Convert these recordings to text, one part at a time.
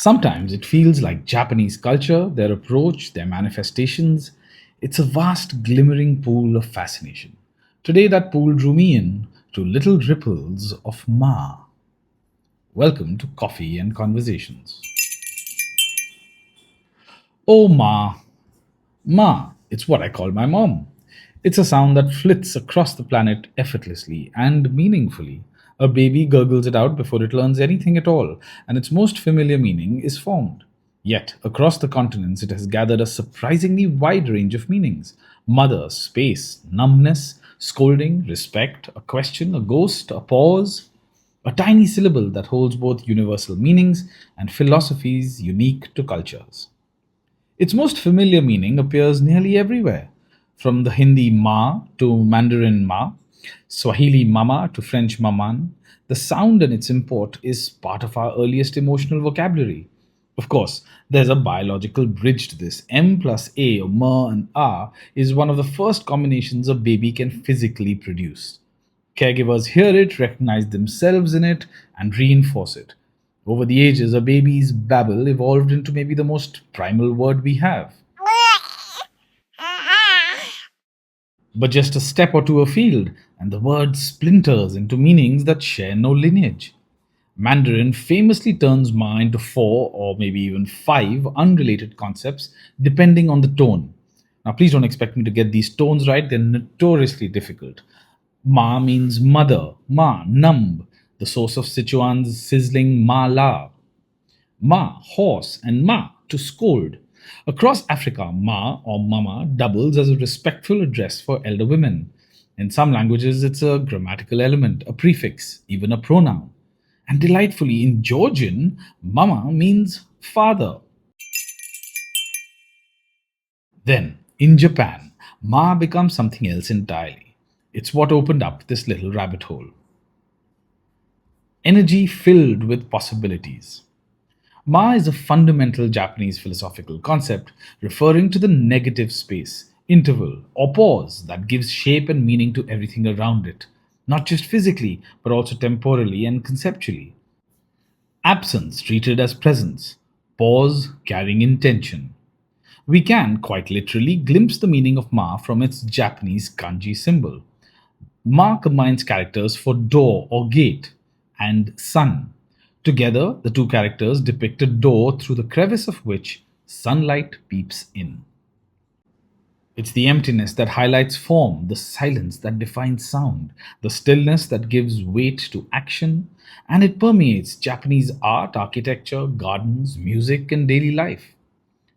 Sometimes it feels like Japanese culture, their approach, their manifestations. It's a vast, glimmering pool of fascination. Today, that pool drew me in to little ripples of Ma. Welcome to Coffee and Conversations. Oh, Ma. Ma, it's what I call my mom. It's a sound that flits across the planet effortlessly and meaningfully. A baby gurgles it out before it learns anything at all, and its most familiar meaning is formed. Yet, across the continents, it has gathered a surprisingly wide range of meanings: mother, space, numbness, scolding, respect, a question, a ghost, a pause. A tiny syllable that holds both universal meanings and philosophies unique to cultures. Its most familiar meaning appears nearly everywhere, from the Hindi ma to Mandarin ma, Swahili mama to French maman. The sound and its import is part of our earliest emotional vocabulary. Of course, there's a biological bridge to this. M plus A, or ma and a, is one of the first combinations a baby can physically produce. Caregivers hear it, recognize themselves in it, and reinforce it. Over the ages, a baby's babble evolved into maybe the most primal word we have. But just a step or two afield, and the word splinters into meanings that share no lineage. Mandarin famously turns Ma into four or maybe even five unrelated concepts depending on the tone. Now, please don't expect me to get these tones right, they're notoriously difficult. Ma means mother, Ma, numb, the source of Sichuan's sizzling Ma la. Ma, horse, and Ma, to scold. Across Africa, Ma or Mama doubles as a respectful address for elder women. In some languages, it's a grammatical element, a prefix, even a pronoun. And delightfully, in Georgian, Mama means father. Then, in Japan, Ma becomes something else entirely. It's what opened up this little rabbit hole. Energy filled with possibilities. Ma is a fundamental Japanese philosophical concept referring to the negative space, interval, or pause that gives shape and meaning to everything around it, not just physically, but also temporally and conceptually. Absence treated as presence, pause carrying intention. We can, quite literally, glimpse the meaning of Ma from its Japanese kanji symbol. Ma combines characters for door or gate and sun. Together, the two characters depict a door through the crevice of which sunlight peeps in. It's the emptiness that highlights form, the silence that defines sound, the stillness that gives weight to action, and it permeates Japanese art, architecture, gardens, music, and daily life.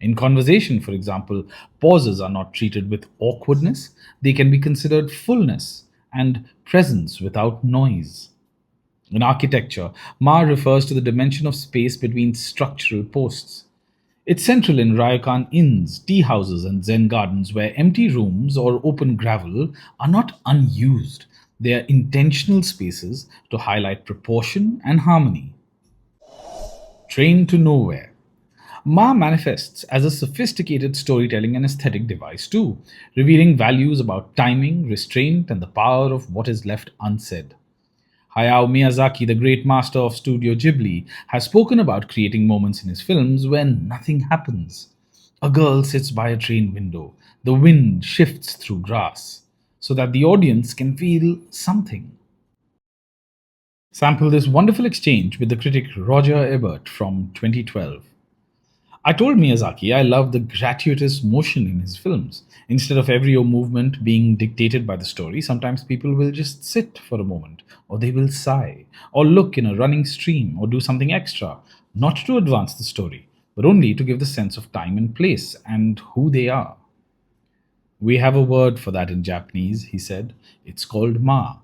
In conversation, for example, pauses are not treated with awkwardness, they can be considered fullness and presence without noise. In architecture, Ma refers to the dimension of space between structural posts. It's central in ryokan inns, tea houses, and Zen gardens where empty rooms or open gravel are not unused. They are intentional spaces to highlight proportion and harmony. Train to nowhere. Ma manifests as a sophisticated storytelling and aesthetic device too, revealing values about timing, restraint, and the power of what is left unsaid. Hayao Miyazaki, the great master of Studio Ghibli, has spoken about creating moments in his films when nothing happens. A girl sits by a train window, the wind shifts through grass, so that the audience can feel something. Sample this wonderful exchange with the critic Roger Ebert from 2012. I told Miyazaki I love the gratuitous motion in his films. Instead of every movement being dictated by the story, sometimes people will just sit for a moment, or they will sigh, or look in a running stream, or do something extra, not to advance the story, but only to give the sense of time and place and who they are. We have a word for that in Japanese, he said. It's called ma,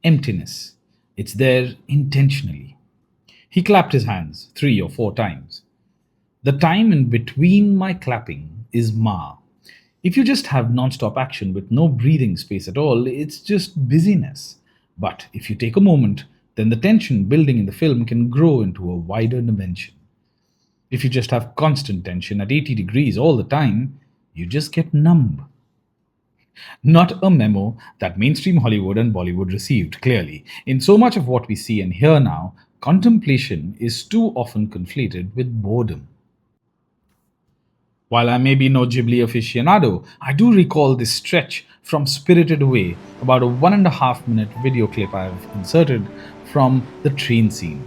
emptiness. It's there intentionally. He clapped his hands 3 or 4 times. The time in between my clapping is ma. If you just have non-stop action with no breathing space at all, it's just busyness. But if you take a moment, then the tension building in the film can grow into a wider dimension. If you just have constant tension at 80 degrees all the time, you just get numb. Not a memo that mainstream Hollywood and Bollywood received, clearly. In so much of what we see and hear now, contemplation is too often conflated with boredom. While I may be no Ghibli aficionado, I do recall this stretch from Spirited Away, about a 1.5 minute video clip I have inserted from the train scene.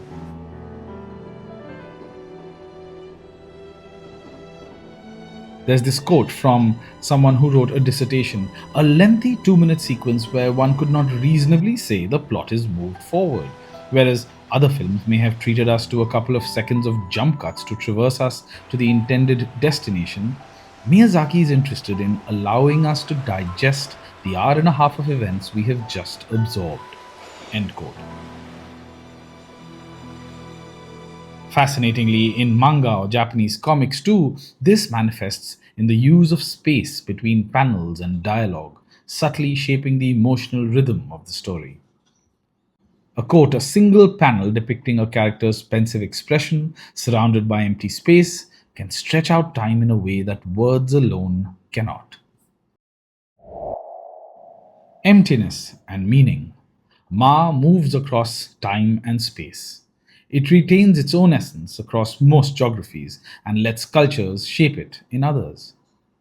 There's this quote from someone who wrote a dissertation, a lengthy 2 minute sequence where one could not reasonably say the plot is moved forward, whereas other films may have treated us to a couple of seconds of jump cuts to traverse us to the intended destination. Miyazaki is interested in allowing us to digest the hour and a half of events we have just absorbed. End quote. Fascinatingly, in manga or Japanese comics too, this manifests in the use of space between panels and dialogue, subtly shaping the emotional rhythm of the story. A quote, a single panel depicting a character's pensive expression surrounded by empty space can stretch out time in a way that words alone cannot. Emptiness and meaning. Ma moves across time and space. It retains its own essence across most geographies and lets cultures shape it in others.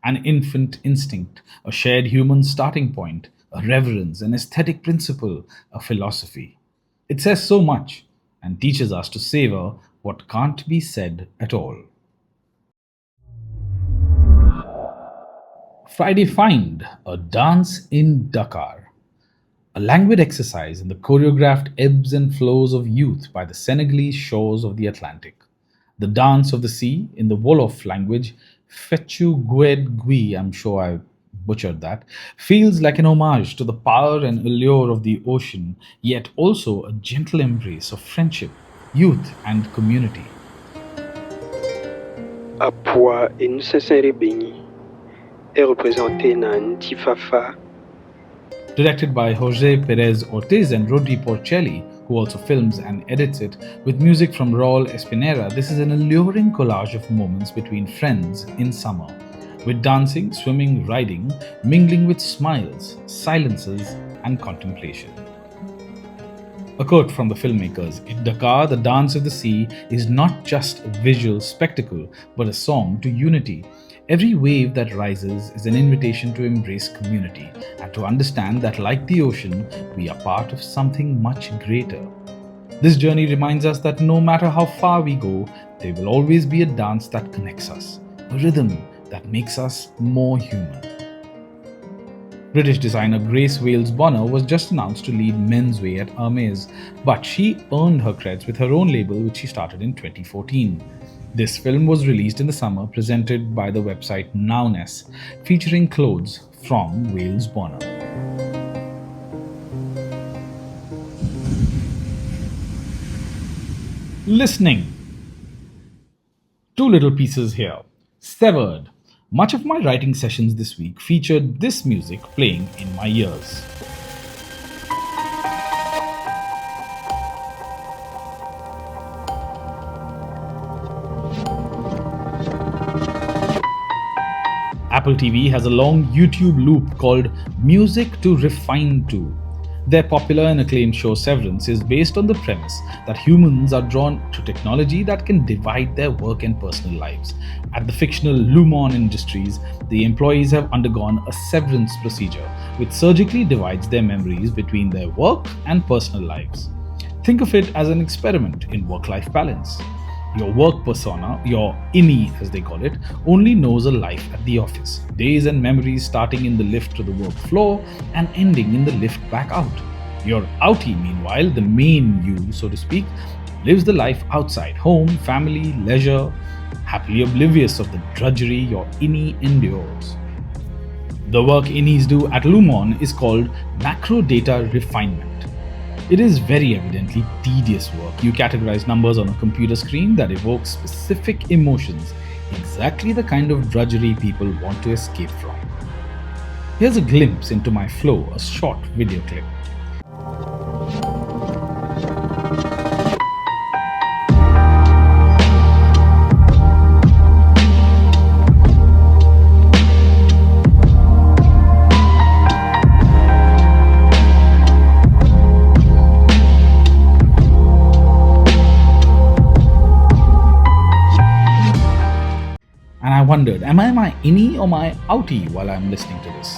An infant instinct, a shared human starting point, a reverence, an aesthetic principle, a philosophy. It says so much and teaches us to savor what can't be said at all. FridayFind, a dance in Dakar. A languid exercise in the choreographed ebbs and flows of youth by the Senegalese shores of the Atlantic. The dance of the sea, in the Wolof language, Fetchu Gued Gui, I'm sure I butchered that, feels like an homage to the power and allure of the ocean, yet also a gentle embrace of friendship, youth, and community. Apua Enusaserebenyi est représenté na Ntifafa. Directed by Jose Perez Ortiz and Rodri Porcelli, who also films and edits it, with music from Raul Espinera, this is an alluring collage of moments between friends in summer, with dancing, swimming, riding, mingling with smiles, silences, and contemplation. A quote from the filmmakers, in Dakar, the dance of the sea is not just a visual spectacle, but a song to unity. Every wave that rises is an invitation to embrace community and to understand that, like the ocean, we are part of something much greater. This journey reminds us that no matter how far we go, there will always be a dance that connects us, a rhythm that makes us more human. British designer Grace Wales Bonner was just announced to lead menswear at Hermes, but she earned her creds with her own label, which she started in 2014. This film was released in the summer, presented by the website Nowness, featuring clothes from Wales Bonner. Listening. Two little pieces here. Severed. Much of my writing sessions this week featured this music playing in my ears. Apple TV has a long YouTube loop called Music to Refine To. Their popular and acclaimed show Severance is based on the premise that humans are drawn to technology that can divide their work and personal lives. At the fictional Lumon Industries, the employees have undergone a severance procedure which surgically divides their memories between their work and personal lives. Think of it as an experiment in work-life balance. Your work persona, your innie as they call it, only knows a life at the office, days and memories starting in the lift to the work floor and ending in the lift back out. Your outie, meanwhile, the main you, so to speak, lives the life outside, home, family, leisure, happily oblivious of the drudgery your innie endures. The work innies do at Lumon is called macro data refinement. It is very evidently tedious work. You categorize numbers on a computer screen that evokes specific emotions, exactly the kind of drudgery people want to escape from. Here's a glimpse into my flow, a short video clip. wondered, am I my innie or my outie while I'm listening to this?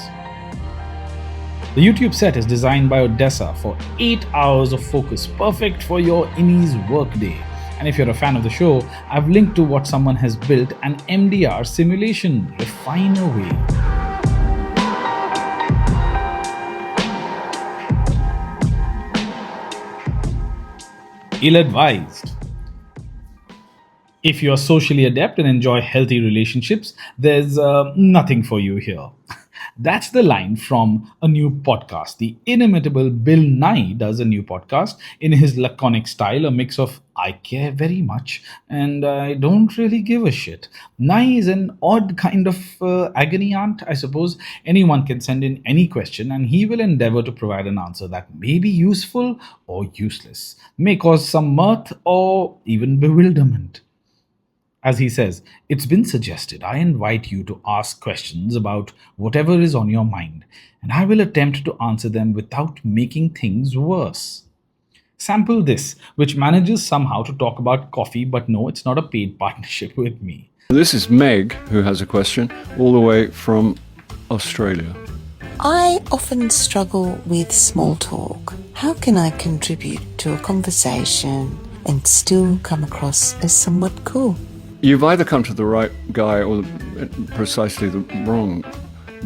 The YouTube set is designed by Odessa for 8 hours of focus, perfect for your innie's workday. And if you're a fan of the show, I've linked to what someone has built, an MDR simulation, refine away. Ill-advised. If you're socially adept and enjoy healthy relationships, there's nothing for you here. That's the line from a new podcast. The inimitable Bill Nye does a new podcast in his laconic style, a mix of I care very much and I don't really give a shit. Nye is an odd kind of agony aunt, I suppose. Anyone can send in any question and he will endeavor to provide an answer that may be useful or useless, may cause some mirth or even bewilderment. As he says, it's been suggested I invite you to ask questions about whatever is on your mind, and I will attempt to answer them without making things worse. Sample this, which manages somehow to talk about coffee, but no, it's not a paid partnership with me. This is Meg, who has a question, all the way from Australia. I often struggle with small talk. How can I contribute to a conversation and still come across as somewhat cool? You've either come to the right guy or precisely the wrong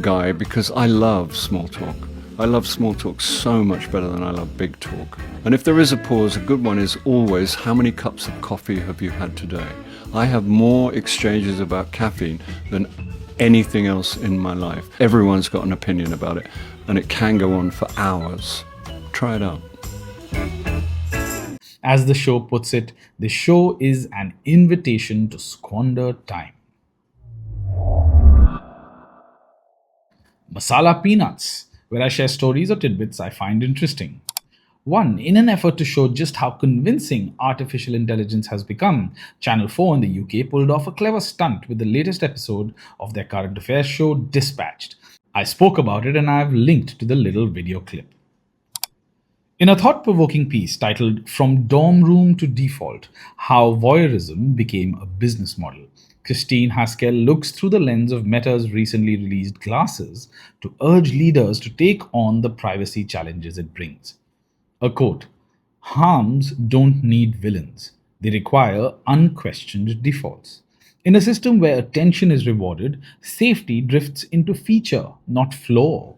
guy, because I love small talk. I love small talk so much better than I love big talk. And if there is a pause, a good one is always, how many cups of coffee have you had today? I have more exchanges about caffeine than anything else in my life. Everyone's got an opinion about it, and it can go on for hours. Try it out. As the show puts it, the show is an invitation to squander time. Masala Peanuts, where I share stories or tidbits I find interesting. One, in an effort to show just how convincing artificial intelligence has become, Channel 4 in the UK pulled off a clever stunt with the latest episode of their current affairs show, Dispatched. I spoke about it and I've linked to the little video clip. In a thought-provoking piece titled From Dorm Room to Default, How Voyeurism Became a Business Model, Christine Haskell looks through the lens of Meta's recently released glasses to urge leaders to take on the privacy challenges it brings. A quote, "Harms don't need villains. They require unquestioned defaults. In a system where attention is rewarded, safety drifts into feature, not flaw.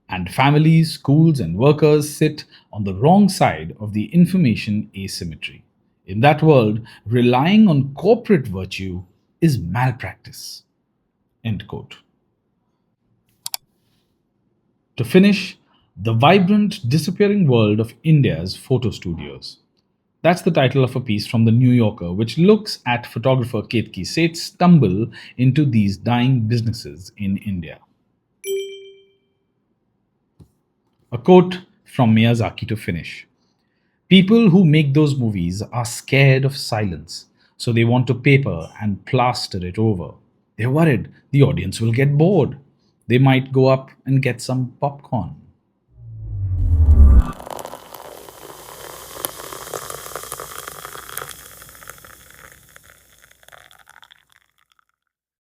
And families, schools, and workers sit on the wrong side of the information asymmetry. In that world, relying on corporate virtue is malpractice." End quote. To finish, the vibrant, disappearing world of India's photo studios. That's the title of a piece from The New Yorker, which looks at photographer Ketki Seth's stumble into these dying businesses in India. A quote from Miyazaki to finish. "People who make those movies are scared of silence, so they want to paper and plaster it over. They're worried the audience will get bored. They might go up and get some popcorn."